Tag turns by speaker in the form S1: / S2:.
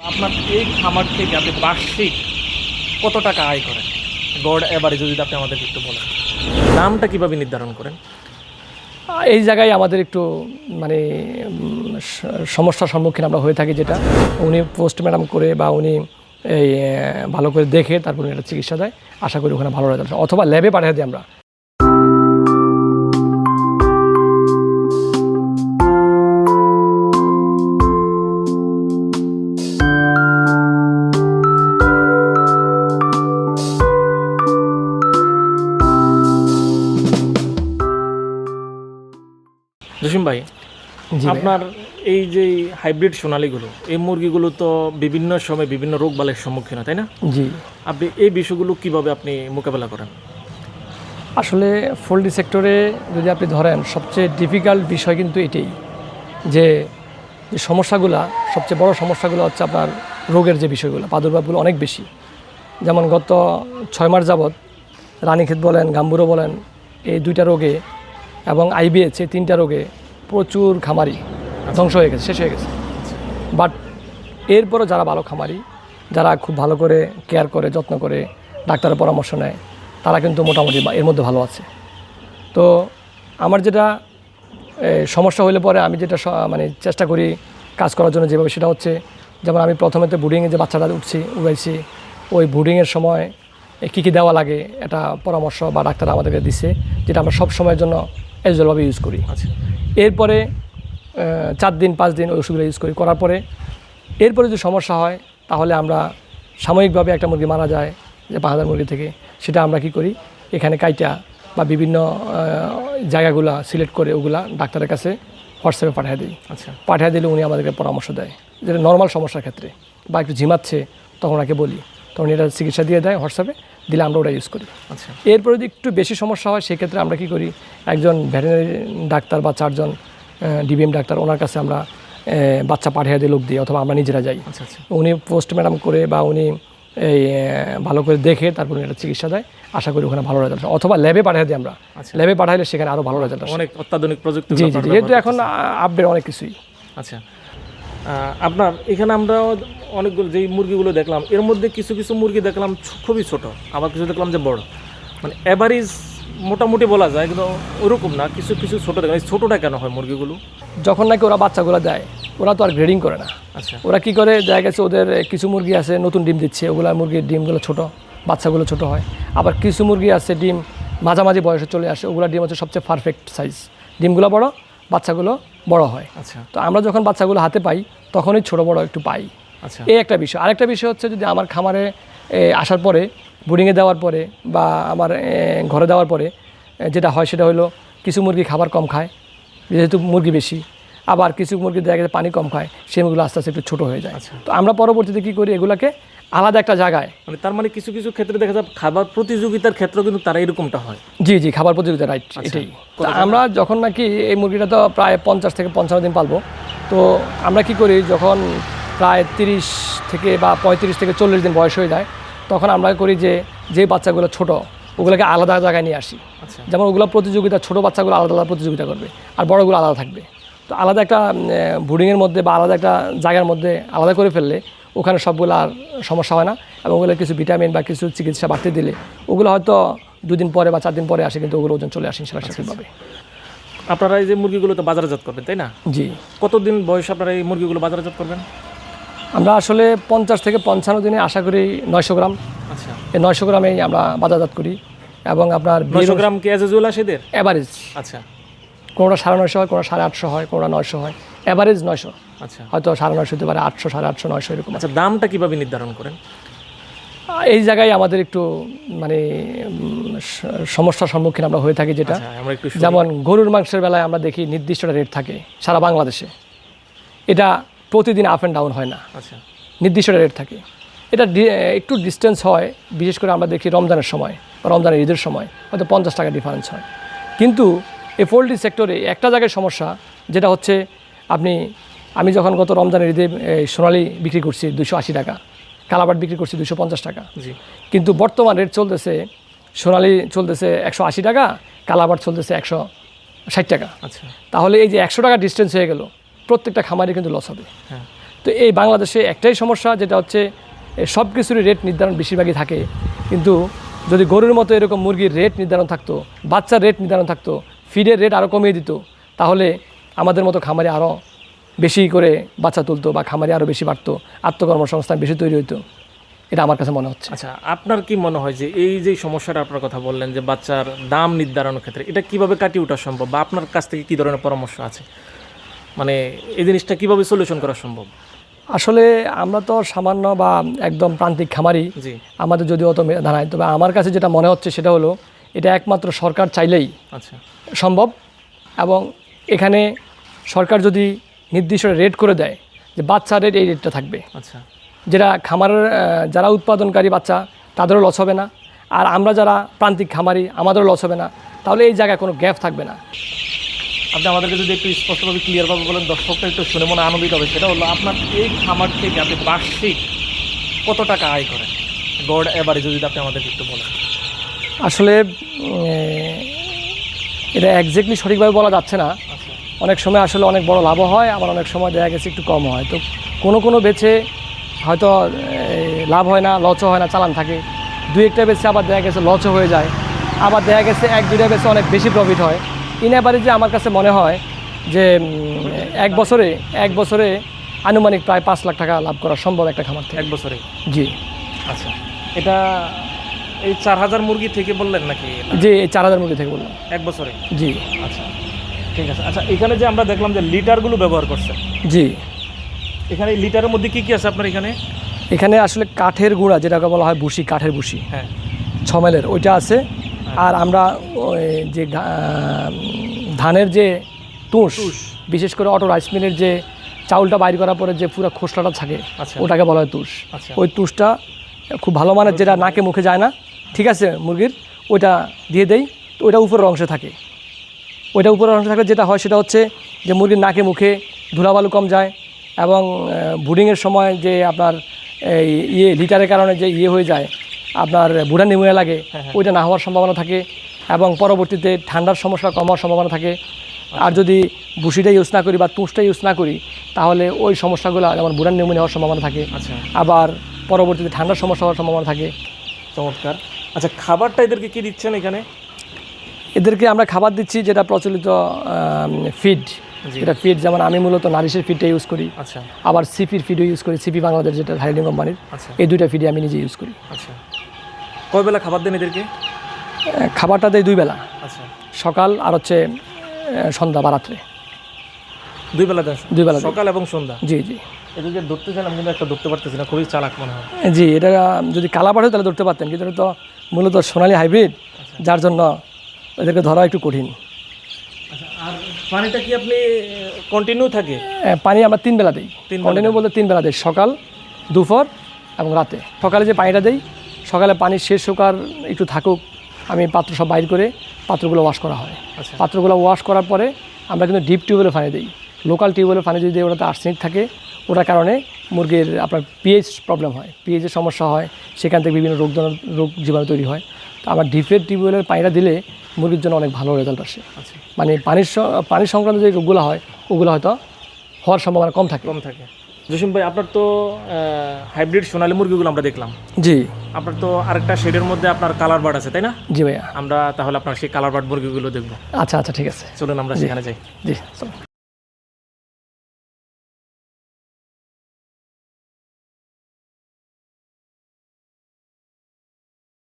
S1: আপনার এই খামার থেকে আপনি বার্ষিক কত টাকা আয় করেন? গড় এভারেজ যদি আপনি আমাদেরকে একটু বলেন। দামটা কিভাবে নির্ধারণ করেন?
S2: এই জায়গায় আমাদের একটু মানে সমস্যার সম্মুখীন আমরা হয়ে থাকি, যেটা উনি পোস্টম্যাডাম করে বা উনি এই ভালো করে দেখে তারপর এটা চিকিৎসা দেয়। আশা করি ওখানে ভালো রেজাল্ট, অথবা ল্যাবে পাঠিয়ে দিই আমরা।
S1: জসিম ভাই,
S2: জি ভাই।
S1: আপনার এই যে হাইব্রিড সোনালীগুলো, এই মুরগিগুলো তো বিভিন্ন সময় বিভিন্ন রোগবালের সম্মুখীন হয়, তাই না?
S2: জি,
S1: আপনি এই বিষয়গুলো কিভাবে আপনি মোকাবেলা করেন?
S2: আসলে পোলট্রি সেক্টরে যদি আপনি ধরেন, সবচেয়ে ডিফিকাল্ট বিষয় কিন্তু এটাই যে সমস্যাগুলো, সবচেয়ে বড় সমস্যাগুলো হচ্ছে আপনার রোগের যে বিষয়গুলো, প্রাদুর্ভাবগুলো অনেক বেশি। যেমন গত 6 মাস যাবৎ রানীক্ষেত বলেন, গাম্বুরো বলেন, এই 2টা রোগে এবং আইবিএস, এই 3টা রোগে প্রচুর খামারি ধ্বংস হয়ে গেছে, শেষ হয়ে গেছে। বাট এরপরও যারা ভালো খামারি, যারা খুব ভালো করে কেয়ার করে, যত্ন করে, ডাক্তারের পরামর্শ নেয়, তারা কিন্তু মোটামুটি এর মধ্যে ভালো আছে। তো আমার যেটা সমস্যা হলে পরে আমি যেটা মানে চেষ্টা করি কাজ করার জন্য যেভাবে, সেটা হচ্ছে যেমন আমি প্রথমেতে ব্রুডিংয়ে যে বাচ্চাটা উড়াইছি, ওই ব্রুডিংয়ের সময় কী কী দেওয়া লাগে এটা পরামর্শ বা ডাক্তার আমাদেরকে দিচ্ছে, যেটা আমরা সব সময়ের জন্য অ্যাজুয়ালভাবে ইউজ করি।
S1: আচ্ছা,
S2: এরপরে 4 দিন 5 দিন ওই ওষুধগুলো ইউজ করি, করার পরে এরপরে যদি সমস্যা হয় তাহলে আমরা সাময়িকভাবে একটা মুরগি মারা যায় যে 5000 মুরগি থেকে, সেটা আমরা কি করি, এখানে কাইটা বা বিভিন্ন জায়গাগুলো সিলেক্ট করে ওগুলা ডাক্তারের কাছে হোয়াটসঅ্যাপে পাঠিয়ে দিই।
S1: আচ্ছা,
S2: পাঠিয়ে দিলে উনি আমাদেরকে পরামর্শ দেয়, যেটা নর্মাল সমস্যার ক্ষেত্রে বা একটু ঝিমাচ্ছে তখন ওনাকে বলি, তখন এটা চিকিৎসা দিয়ে দেয় হোয়াটসঅ্যাপে, দিলে আমরা ওটা ইউজ করি।
S1: আচ্ছা,
S2: এরপরে যদি একটু বেশি সমস্যা হয় সেক্ষেত্রে আমরা কি করি, একজন ভেটেরিনারি ডাক্তার বা 4 জন ডিবিএম ডাক্তার, ওনার কাছে আমরা বাচ্চা পাঠিয়ে দিই, লোক দিয়ে, অথবা আমরা নিজেরা যাই।
S1: আচ্ছা, আচ্ছা,
S2: উনি পোস্টম্যাডাম করে বা উনি এই ভালো করে দেখে তারপর এটা চিকিৎসা দেয়। আশা করি ওখানে ভালো রেজাল্ট, অথবা ল্যাবে পাঠিয়ে দিই আমরা।
S1: আচ্ছা।
S2: ল্যাবে পাঠাইলে সেখানে আরও ভালো রেজাল্ট আসে।
S1: অনেক অত্যাধুনিক প্রযুক্তি।
S2: জি জি, যেহেতু এখন আপডেট অনেক কিছুই।
S1: আচ্ছা, আপনার এখানে আমরা অনেকগুলো যেই মুরগিগুলো দেখলাম, এর মধ্যে কিছু কিছু মুরগি দেখলাম খুবই ছোট, আবার কিছু দেখলাম যে বড়, মানে অ্যাভারেজ মোটামুটি বলা যায়, কিন্তু ওরকম না, কিছু কিছু ছোটো দেখলাম। এই ছোটোটা কেন হয় মুরগিগুলো?
S2: যখন নাকি ওরা বাচ্চাগুলো দেয়, ওরা তো আর গ্রেডিং করে না।
S1: আচ্ছা,
S2: ওরা কি করে, দেখা গেছে ওদের কিছু মুরগি আছে নতুন ডিম দিচ্ছে, ওগুলা মুরগির ডিমগুলো ছোট, বাচ্চাগুলো ছোট হয়। আবার কিছু মুরগি আছে ডিম মাঝামাঝি বয়সে চলে আসে, ওগুলা ডিম হচ্ছে সবচেয়ে পারফেক্ট সাইজ, ডিমগুলো বড়, বাচ্চাগুলো বড় হয়।
S1: আচ্ছা,
S2: তো আমরা যখন বাচ্চাগুলো হাতে পাই তখনই ছোট বড় একটু পাই।
S1: আচ্ছা,
S2: এই একটা বিষয়। আরেকটা বিষয় হচ্ছে, যদি আমার খামারে আসার পরে, বোর্ডিংয়ে দেওয়ার পরে বা আমার ঘরে দেওয়ার পরে যেটা হয় সেটা হলো, কিছু মুরগি খাবার কম খায় যেহেতু মুরগি বেশি, আবার কিছু মুরগি দেখা গেছে পানি কম খায়, সেগুলো আস্তে আস্তে একটু ছোটো হয়ে যায়।
S1: আচ্ছা।
S2: তো আমরা পরবর্তীতে কী করি, এগুলোকে আলাদা একটা জায়গায়,
S1: মানে তার মানে কিছু কিছু ক্ষেত্রে দেখা যায় খাবার প্রতিযোগিতার ক্ষেত্রেও কিন্তু তারা এরকমটা হয়।
S2: জি জি, খাবার প্রতিযোগিতা, রাইট, এটাই। তো আমরা যখন নাকি এই মুরগিটা তো প্রায় 50 থেকে 55 দিন পালবো, তো আমরা কি করি, যখন প্রায় 30 থেকে বা 35 থেকে 40 দিন বয়স হয়ে যায়, তখন আমরা করি যে বাচ্চাগুলো ছোট, ওগুলোকে আলাদা জায়গায় নিয়ে আসি।
S1: আচ্ছা,
S2: যেমন ওগুলো প্রতিযোগিতা, ছোটো বাচ্চাগুলো আলাদা আলাদা প্রতিযোগিতা করবে, আর বড়গুলো আলাদা থাকবে। তো আলাদা একটা বোর্ডিংয়ের মধ্যে বা আলাদা একটা জায়গার মধ্যে আলাদা করে ফেললে ওখানে সবগুলো আর সমস্যা হয় না, এবং ওগুলো কিছু ভিটামিন বা কিছু চিকিৎসা বাড়তে দিলে ওগুলো হয়তো 2 দিন পরে বা 4 দিন পরে আসে, কিন্তু ওগুলো ওজন চলে আসে ইনশাআল্লাহ সঠিকভাবে।
S1: আপনারা এই যে মুরগিগুলো তো বাজারজাত করবেন, তাই না?
S2: জি,
S1: কতদিন বয়স আপনারা এই মুরগিগুলো বাজারজাত করবেন?
S2: আমরা আসলে 50 থেকে 55 দিনে আশা করি 900 গ্রাম,
S1: আচ্ছা,
S2: এই 900 গ্রামেই আমরা বাজারজাত করি। এবং আপনার
S1: 900 গ্রাম কি অ্যাজুয়াল আসেদের?
S2: অ্যাভারেজ,
S1: আচ্ছা,
S2: কোনোটা 950 হয়, কোনোটা 850 হয়, কোনোটা 900 হয়, অ্যাভারেজ 900,
S1: আচ্ছা,
S2: হয়তো 950 হতে পারে, 800, 850, 900 এরকম।
S1: আচ্ছা। দামটা কিভাবে নির্ধারণ করেন?
S2: এই জায়গায় আমাদের একটু মানে সমস্যার সম্মুখীন আমরা হয়ে থাকি, যেটা
S1: আচ্ছা, আমরা একটু
S2: যেমন গরুর মাংসের বেলায় আমরা দেখি নির্দিষ্ট রেট থাকে সারা বাংলাদেশে, এটা প্রতিদিন আপ অ্যান্ড ডাউন হয় না,
S1: আচ্ছা,
S2: নির্দিষ্ট রেট থাকে। এটা একটু ডিস্টেন্স হয়, বিশেষ করে আমরা দেখি রমজানের সময় বা রমজানের ঈদের সময় হয়তো 50 টাকা ডিফারেন্স হয়। কিন্তু এই পোলট্রি সেক্টরে একটা জায়গায় সমস্যা, যেটা হচ্ছে আমি যখন গত রমজানের ঈদে সোনালি বিক্রি করছি 280 টাকা, কালাবাট বিক্রি করছি 250 টাকা,
S1: জি,
S2: কিন্তু বর্তমান রেট চলতেছে, সোনালি চলতেছে 180 টাকা, কালাবাট চলতেছে 160 টাকা।
S1: আচ্ছা,
S2: তাহলে এই যে 100 টাকা ডিস্টেন্স হয়ে গেল, প্রত্যেকটা খামারে কিন্তু লস হবে।
S1: হ্যাঁ,
S2: তো এই বাংলাদেশে একটাই সমস্যা, যেটা হচ্ছে সব কিছুরই রেট নির্ধারণ বেশিরভাগই থাকে, কিন্তু যদি গরুর মতো এরকম মুরগির রেট নির্ধারণ থাকতো, বাচ্চার রেট নির্ধারণ থাকতো, ফিডের রেট আরও কমিয়ে দিত, তাহলে আমাদের মতো খামারে আরও বেশি করে বাচ্চা তুলতো বা খামারে আরও বেশি বাড়তো, আত্মকর্মসংস্থান বেশি তৈরি হতো, এটা আমার কাছে মনে হচ্ছে।
S1: আচ্ছা, আপনার কি মনে হয় যে এই যে সমস্যাটা আপনার কথা বললেন যে বাচ্চার দাম নির্ধারণের ক্ষেত্রে এটা কিভাবে কাটিয়ে ওঠা সম্ভব, বা আপনার কাছ থেকে কী ধরনের পরামর্শ আছে, মানে এই জিনিসটা কিভাবে সলিউশন করা সম্ভব?
S2: আসলে আমরা তো সামান্য বা একদম প্রান্তিক খামারি,
S1: জি,
S2: আমাদের যদি অত দাঁড়ায়, তবে আমার কাছে যেটা মনে হচ্ছে সেটা হলো এটা একমাত্র সরকার চাইলেই
S1: আচ্ছা,
S2: সম্ভব। এবং এখানে সরকার যদি নির্দিষ্ট রেট করে দেয় যে বাচ্চা রেট এই রেটটা থাকবে,
S1: আচ্ছা,
S2: যেটা খামারের যারা উৎপাদনকারী বাচ্চা তাদেরও লস হবে না, আর আমরা যারা প্রান্তিক খামারি আমাদেরও লস হবে না, তাহলে এই জায়গায় কোনো গ্যাপ থাকবে না।
S1: আপনি আমাদেরকে যদি একটু স্পষ্টভাবে ক্লিয়ারভাবে বলেন, দর্শকটা একটু শুনে মনে আনন্দিত হবে। সেটা হলো আপনার এই খামার থেকে আপনি বার্ষিক কত টাকা আয় করেন, গড় এভারেজ যদি আপনি আমাদেরকে একটু বলেন।
S2: আসলে এটা একজ্যাক্টলি সঠিকভাবে বলা যাচ্ছে না।
S1: আচ্ছা,
S2: অনেক সময় আসলে অনেক বড় লাভও হয়, আবার অনেক সময় দেখা গেছে একটু কম হয়। তো কোনো বেচে হয়তো লাভ হয় না, লসও হয় না, চালান থাকে। দুই একটা বেচে আবার দেখা গেছে লসও হয়ে যায়, আবার দেখা গেছে এক দুইটা বেচে অনেক বেশি প্রফিট হয়। ইন অ্যাভারেজে আমার কাছে মনে হয় যে এক বছরে আনুমানিক প্রায় 5 লাখ টাকা লাভ করা সম্ভব একটা খামার থেকে।
S1: এক বছরে?
S2: জি।
S1: আচ্ছা, এটা এই 4000 মুরগি থেকে বললেন নাকি?
S2: জি, এই 4000 মুরগি থেকে বললাম।
S1: এক বছরে?
S2: জি।
S1: আচ্ছা, ঠিক আছে। আচ্ছা, এখানে যে আমরা দেখলাম যে লিটারগুলো ব্যবহার করছেন,
S2: জি।
S1: এখানে এই লিটারের মধ্যে কী কী আছে আপনার এখানে?
S2: এখানে আসলে কাঠের গুঁড়া, যেটাকে বলা হয় ভুসি, কাঠের ভুসি,
S1: হ্যাঁ,
S2: 6 মাইলের ওইটা আছে। আর আমরা ওই যে ধানের যে তুষ, বিশেষ করে অটো রাইস মিলের যে চাউলটা বাইর করার পরে যে পুরো খোসলাটা থাকে,
S1: আচ্ছা,
S2: ওটাকে বলা হয় তুষ।
S1: আচ্ছা,
S2: ওই তুষটা খুব ভালো মানের, যেটা নাকে মুখে যায় না, ঠিক আছে, মুরগির, ওইটা দিয়ে দেই। তো ওইটা উপরের অংশে থাকে, যেটা হয় সেটা হচ্ছে যে মুরগির নাকে মুখে ধুলাবালু কম যায়, এবং ব্রুডিংয়ের সময় যে আপনার এই লিটারের কারণে যে হয়ে যায়, আপনার বুড়া নিমোনিয়া লাগে, ওইটা না হওয়ার সম্ভাবনা থাকে, এবং পরবর্তীতে ঠান্ডার সমস্যা কম হওয়ার সম্ভাবনা থাকে। আর যদি ভুসিটা ইউজ না করি বা তুষটা ইউজ না করি, তাহলে ওই সমস্যাগুলো, যেমন বুড়ার নিউমোনিয়া হওয়ার সম্ভাবনা থাকে,
S1: আচ্ছা,
S2: আবার পরবর্তীতে ঠান্ডার সমস্যা হওয়ার সম্ভাবনা থাকে।
S1: চমৎকার। আচ্ছা, খাবারটা এদেরকে কি দিচ্ছেন এখানে?
S2: এদেরকে আমরা খাবার দিচ্ছি যেটা প্রচলিত ফিড, যেটা ফিড, যেমন আমি মূলত নারিশের ফিডটা ইউজ করি,
S1: আচ্ছা,
S2: আবার সিপির ফিডও ইউজ করি, সিপি বাংলাদেশ যেটা হাইলিং কোম্পানির,
S1: আচ্ছা,
S2: এই দুইটা ফিডই আমি নিজে ইউজ করি।
S1: আচ্ছা। কয় বেলা খাবার দেন এদেরকে?
S2: খাবারটা দেয় 2 বেলা,
S1: আচ্ছা,
S2: সকাল আর হচ্ছে সন্ধ্যা বা রাত্রে।
S1: 2 বেলা দেন?
S2: 2 বেলা,
S1: সকাল এবং সন্ধ্যা?
S2: জি জি।
S1: এদেরকে ধরতে চান, আমি কিন্তু একটা ধরতে পারতেছি না, খুবই চালাক মনে হয়।
S2: জি, এটা যদি কালাপাড় হয় তাহলে ধরতে পারতেন, কিন্তু এটা তো মূলত সোনালী হাইব্রিড, যার জন্য এদেরকে ধরা একটু কঠিন।
S1: আচ্ছা, আর পানিটা কি আপনি কন্টিনিউ থাকে?
S2: পানি আমরা 3 বেলা দিই,
S1: 3 বেলা
S2: কন্টিনিউ বলতে 3 বেলা দিই, সকাল, দুপুর এবং রাতে। সকালে যে পানিটা দিই, সকালে পানি শেষ হোক আর একটু থাকুক, আমি পাত্র সব বাইর করে পাত্রগুলো ওয়াশ করা হয়।
S1: আচ্ছা,
S2: পাত্রগুলো ওয়াশ করার পরে আমরা কিন্তু ডিপ টিউবওয়েলের পানি দিই। লোকাল টিউবওয়েলের পানি যদি দিই, ওটাতে আর্সেনিক থাকে, ওটার কারণে মুরগির আপনার পিএইচ প্রবলেম হয়, পিএইচের সমস্যা হয়, সেখান থেকে বিভিন্ন রোগ জীবাণু তৈরি হয়। তো আমার ডিপের টিউবওয়েলের পানিটা দিলে মুরগির জন্য অনেক ভালো রেজাল্ট আসে।
S1: আচ্ছা,
S2: মানে পানির সংক্রান্ত যে রোগগুলো হয়, ওগুলো হয়তো হওয়ার সম্ভাবনা কম থাকে।
S1: জসিম ভাই, আপনার তো হাইব্রিড সোনালী মুরগিগুলো আমরা দেখলাম।
S2: জি।
S1: আপনার তো আরেকটা শেডের মধ্যে আপনার কালার বার্ড আছে, তাই না?
S2: জি ভাইয়া।
S1: আমরা তাহলে আপনার সেই কালার বার্ড মুরগিগুলো দেখবো।
S2: আচ্ছা আচ্ছা, ঠিক আছে,
S1: চলুন আমরা সেখানে যাই।
S2: জি।